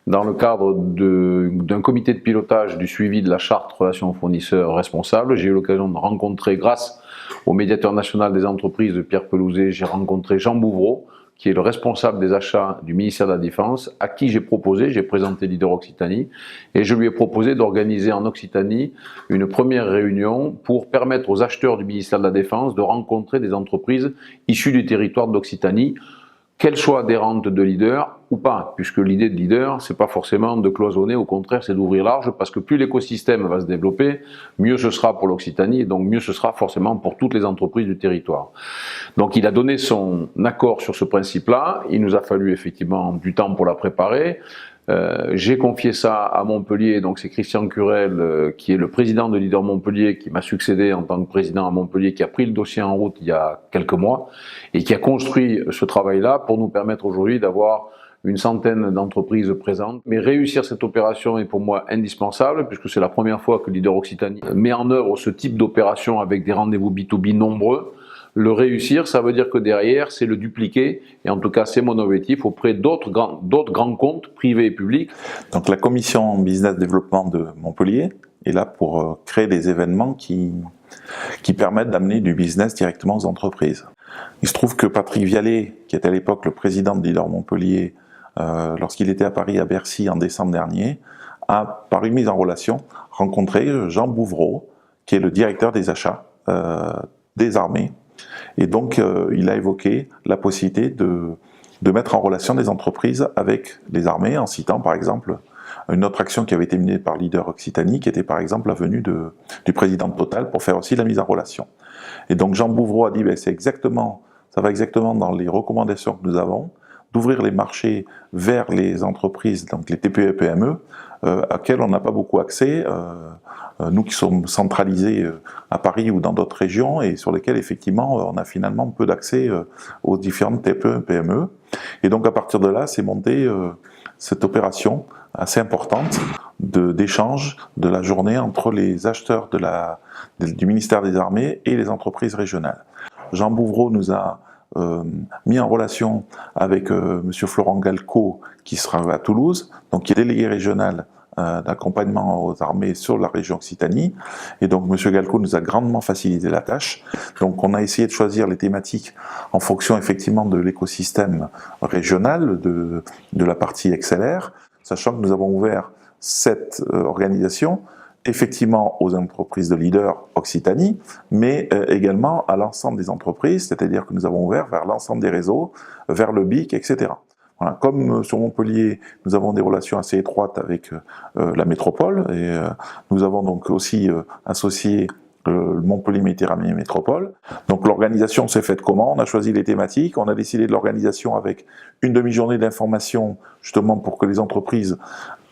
Dans le cadre d'un comité de pilotage du suivi de la charte relations fournisseurs responsables, j'ai eu l'occasion de rencontrer, grâce au médiateur national des entreprises de Pierre Pelouzet, j'ai rencontré Jean Bouvreau, qui est le responsable des achats du ministère de la Défense, à qui j'ai présenté Leader Occitanie, et je lui ai proposé d'organiser en Occitanie une première réunion pour permettre aux acheteurs du ministère de la Défense de rencontrer des entreprises issues du territoire d'Occitanie, qu'elles soient adhérentes de Leader ou pas, puisque l'idée de Leader, c'est pas forcément de cloisonner, au contraire, c'est d'ouvrir large, parce que plus l'écosystème va se développer, mieux ce sera pour l'Occitanie, et donc mieux ce sera forcément pour toutes les entreprises du territoire. Donc il a donné son accord sur ce principe-là, il nous a fallu effectivement du temps pour la préparer. J'ai confié ça à Montpellier, donc c'est Christian Curel, qui est le président de Leader Montpellier, qui m'a succédé en tant que président à Montpellier, qui a pris le dossier en route il y a quelques mois et qui a construit ce travail-là pour nous permettre aujourd'hui d'avoir une centaine d'entreprises présentes. Mais réussir cette opération est pour moi indispensable, puisque c'est la première fois que Leader Occitanie met en œuvre ce type d'opération avec des rendez-vous B2B nombreux. Le réussir, ça veut dire que derrière, c'est le dupliquer, et en tout cas, c'est mon objectif auprès d'autres grands comptes, privés et publics. Donc la commission business développement de Montpellier est là pour créer des événements qui permettent d'amener du business directement aux entreprises. Il se trouve que Patrick Vialet, qui était à l'époque le président de Leader Montpellier, lorsqu'il était à Paris, à Bercy, en décembre dernier, a, par une mise en relation, rencontré Jean Bouvreau, qui est le directeur des achats des armées. Et donc, il a évoqué la possibilité de mettre en relation des entreprises avec les armées, en citant par exemple une autre action qui avait été menée par Leader Occitanie, qui était par exemple la venue du président de Total pour faire aussi la mise en relation. Et donc Jean Bouvreau a dit, ben, ça va exactement dans les recommandations que nous avons, d'ouvrir les marchés vers les entreprises, donc les TPE et PME, auxquelles on n'a pas beaucoup accès, nous qui sommes centralisés à Paris ou dans d'autres régions, et sur lesquelles effectivement on a finalement peu d'accès aux différentes TPE et PME. Et donc à partir de là, c'est monté cette opération assez importante d'échange de la journée entre les acheteurs du ministère des Armées et les entreprises régionales. Jean Bouvreau nous a mis en relation avec M. Florent Galco, qui sera à Toulouse, donc qui est délégué régional d'accompagnement aux armées sur la région Occitanie. Et donc M. Galco nous a grandement facilité la tâche. Donc on a essayé de choisir les thématiques en fonction effectivement de l'écosystème régional, de la partie XLR, sachant que nous avons ouvert cette organisation effectivement aux entreprises de Leader Occitanie, mais également à l'ensemble des entreprises, c'est-à-dire que nous avons ouvert vers l'ensemble des réseaux, vers le BIC, etc. Voilà. Comme sur Montpellier, nous avons des relations assez étroites avec la métropole, et nous avons donc aussi associé le Montpellier Méditerranée Métropole. Donc l'organisation s'est faite comment? On a choisi les thématiques, on a décidé de l'organisation avec une demi-journée d'information, justement pour que les entreprises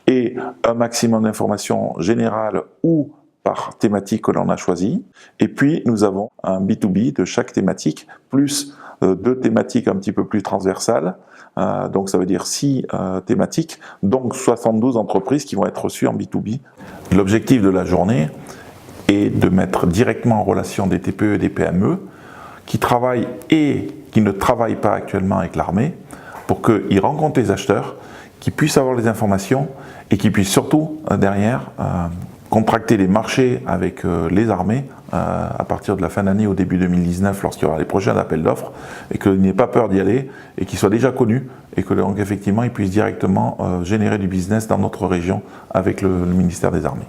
aient un maximum d'informations générales ou par thématique que l'on a choisi. Et puis nous avons un B2B de chaque thématique, plus deux thématiques un petit peu plus transversales, donc ça veut dire 6 thématiques, donc 72 entreprises qui vont être reçues en B2B. L'objectif de la journée est de mettre directement en relation des TPE et des PME qui travaillent et qui ne travaillent pas actuellement avec l'armée, pour qu'ils rencontrent les acheteurs, qu'ils puissent avoir les informations et qu'ils puissent surtout derrière contracter les marchés avec les armées à partir de la fin d'année au début 2019, lorsqu'il y aura les prochains appels d'offres, et qu'ils n'aient pas peur d'y aller et qu'ils soient déjà connus, et que donc effectivement ils puissent directement générer du business dans notre région avec le ministère des Armées.